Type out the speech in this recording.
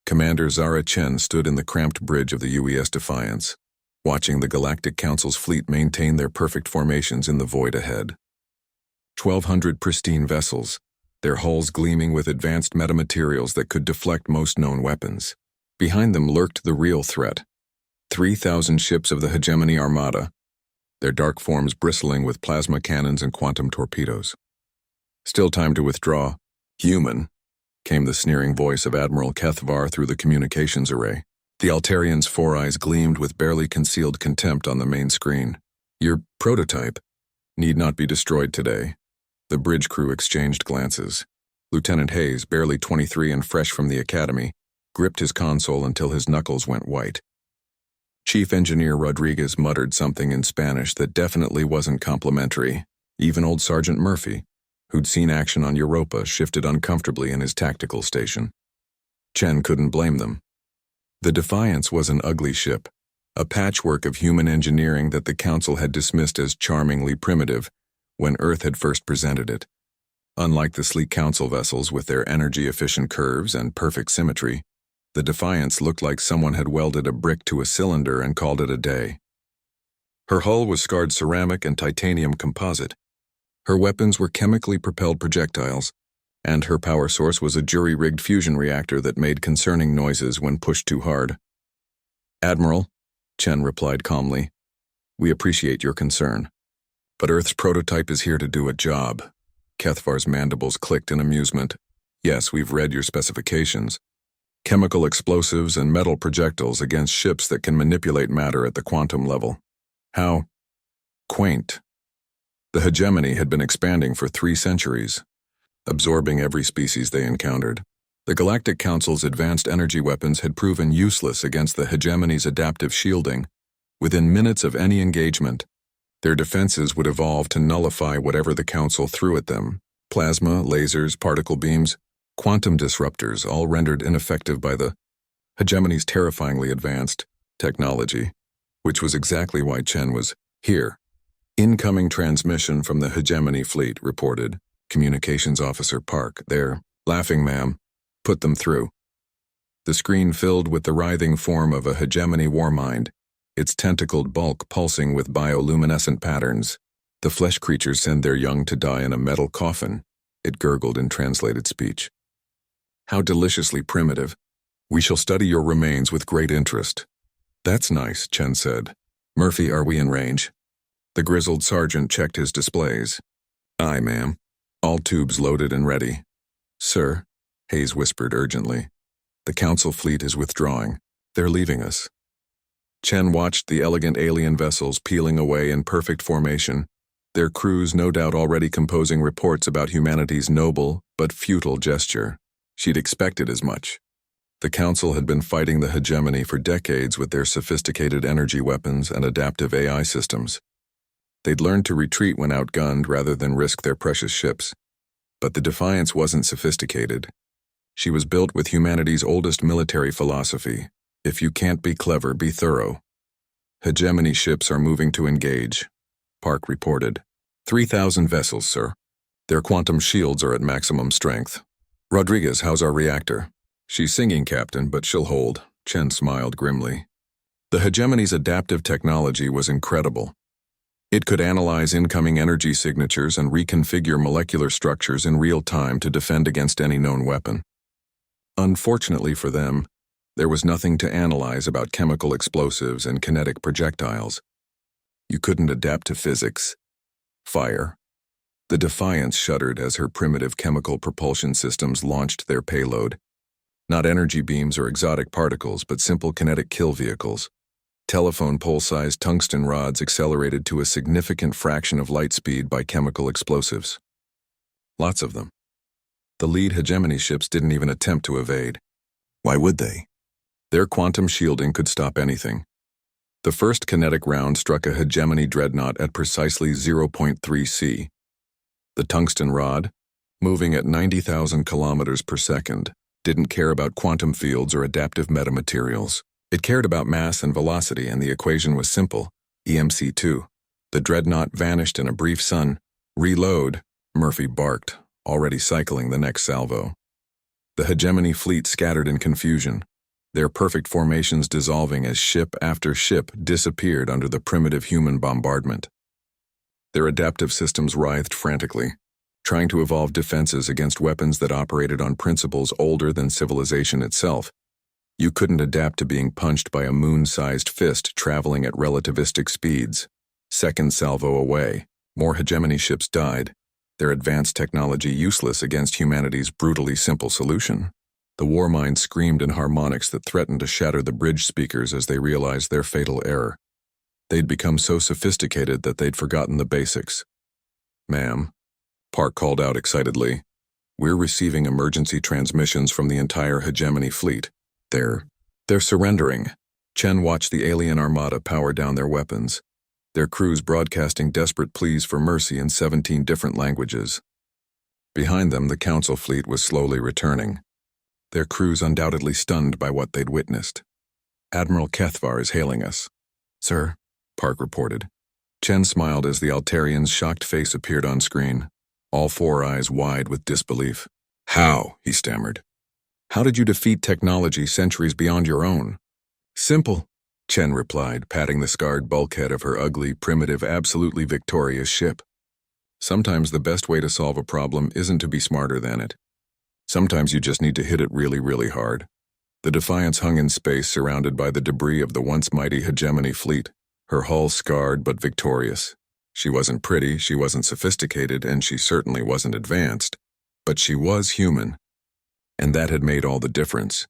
Commander Zara Chen stood in the cramped bridge of the UES Defiance, watching the Galactic Council's fleet maintain their perfect formations in the void ahead. 1,200 pristine vessels, their hulls gleaming with advanced metamaterials that could deflect most known weapons. Behind them lurked the real threat, 3,000 ships of the Hegemony Armada, their dark forms bristling with plasma cannons and quantum torpedoes. Still time to withdraw. Human, came the sneering voice of Admiral Kethvar through the communications array. The Altarian's four eyes gleamed with barely concealed contempt on the main screen. Your prototype need not be destroyed today. The bridge crew exchanged glances. Lieutenant Hayes, barely 23 and fresh from the academy, gripped his console until his knuckles went white. Chief Engineer Rodriguez muttered something in Spanish that definitely wasn't complimentary. Even old Sergeant Murphy, who'd seen action on Europa, shifted uncomfortably in his tactical station. Chen couldn't blame them. The Defiance was an ugly ship, a patchwork of human engineering that the Council had dismissed as charmingly primitive when Earth had first presented it. Unlike the sleek Council vessels with their energy-efficient curves and perfect symmetry, the Defiance looked like someone had welded a brick to a cylinder and called it a day. Her hull was scarred ceramic and titanium composite. Her weapons were chemically propelled projectiles, and her power source was a jury-rigged fusion reactor that made concerning noises when pushed too hard. Admiral, Chen replied calmly, we appreciate your concern. But Earth's prototype is here to do a job. Kethvar's mandibles clicked in amusement. Yes, we've read your specifications. Chemical explosives and metal projectiles against ships that can manipulate matter at the quantum level. How quaint. The Hegemony had been expanding for 3 centuries, absorbing every species they encountered. The Galactic Council's advanced energy weapons had proven useless against the Hegemony's adaptive shielding. Within minutes of any engagement, their defenses would evolve to nullify whatever the Council threw at them. Plasma, lasers, particle beams, quantum disruptors, all rendered ineffective by the Hegemony's terrifyingly advanced technology, which was exactly why Chen was here. Incoming transmission from the Hegemony fleet, reported Communications Officer Park. They're laughing, ma'am. Put them through. The screen filled with the writhing form of a Hegemony warmind, its tentacled bulk pulsing with bioluminescent patterns. The flesh creatures send their young to die in a metal coffin, it gurgled in translated speech. How deliciously primitive. We shall study your remains with great interest. That's nice, Chen said. Murphy, are we in range? The grizzled sergeant checked his displays. Aye, ma'am. All tubes loaded and ready. Sir, Hayes whispered urgently. The Council fleet is withdrawing. They're leaving us. Chen watched the elegant alien vessels peeling away in perfect formation, their crews no doubt already composing reports about humanity's noble but futile gesture. She'd expected as much. The Council had been fighting the Hegemony for decades with their sophisticated energy weapons and adaptive AI systems. They'd learned to retreat when outgunned rather than risk their precious ships. But the Defiance wasn't sophisticated. She was built with humanity's oldest military philosophy: if you can't be clever, be thorough. Hegemony ships are moving to engage, Park reported. 3,000 vessels, sir. Their quantum shields are at maximum strength. Rodriguez, how's our reactor? She's singing, Captain, but she'll hold, Chen smiled grimly. The Hegemony's adaptive technology was incredible. It could analyze incoming energy signatures and reconfigure molecular structures in real time to defend against any known weapon. Unfortunately for them, there was nothing to analyze about chemical explosives and kinetic projectiles. You couldn't adapt to physics. Fire. The Defiance shuddered as her primitive chemical propulsion systems launched their payload. Not energy beams or exotic particles, but simple kinetic kill vehicles. Telephone pole-sized tungsten rods accelerated to a significant fraction of light speed by chemical explosives. Lots of them. The lead Hegemony ships didn't even attempt to evade. Why would they? Their quantum shielding could stop anything. The first kinetic round struck a Hegemony dreadnought at precisely 0.3 C. The tungsten rod, moving at 90,000 kilometers per second, didn't care about quantum fields or adaptive metamaterials. It cared about mass and velocity, and the equation was simple: EMC2. The dreadnought vanished in a brief sun. Reload, Murphy barked, already cycling the next salvo. The Hegemony fleet scattered in confusion, their perfect formations dissolving as ship after ship disappeared under the primitive human bombardment. Their adaptive systems writhed frantically, trying to evolve defenses against weapons that operated on principles older than civilization itself. You couldn't adapt to being punched by a moon-sized fist traveling at relativistic speeds. Second salvo away, more hegemony ships died, their advanced technology useless against humanity's brutally simple solution. The war mind screamed in harmonics that threatened to shatter the bridge speakers as they realized their fatal error. They'd become so sophisticated that they'd forgotten the basics. "Ma'am," Park called out excitedly, "we're receiving emergency transmissions from the entire hegemony fleet. They're surrendering." Chen watched the alien armada power down their weapons, their crews broadcasting desperate pleas for mercy in 17 different languages. Behind them, the Council fleet was slowly returning, their crews undoubtedly stunned by what they'd witnessed. "Admiral Kethvar is hailing us." "Sir," Park reported. Chen smiled as the Altarian's shocked face appeared on screen, all four eyes wide with disbelief. "How?" he stammered. "How did you defeat technology centuries beyond your own?" "Simple," Chen replied, patting the scarred bulkhead of her ugly, primitive, absolutely victorious ship. "Sometimes the best way to solve a problem isn't to be smarter than it. Sometimes you just need to hit it really, really hard." The Defiance hung in space, surrounded by the debris of the once mighty hegemony fleet, her hull scarred but victorious. She wasn't pretty, she wasn't sophisticated, and she certainly wasn't advanced. But she was human. And that had made all the difference.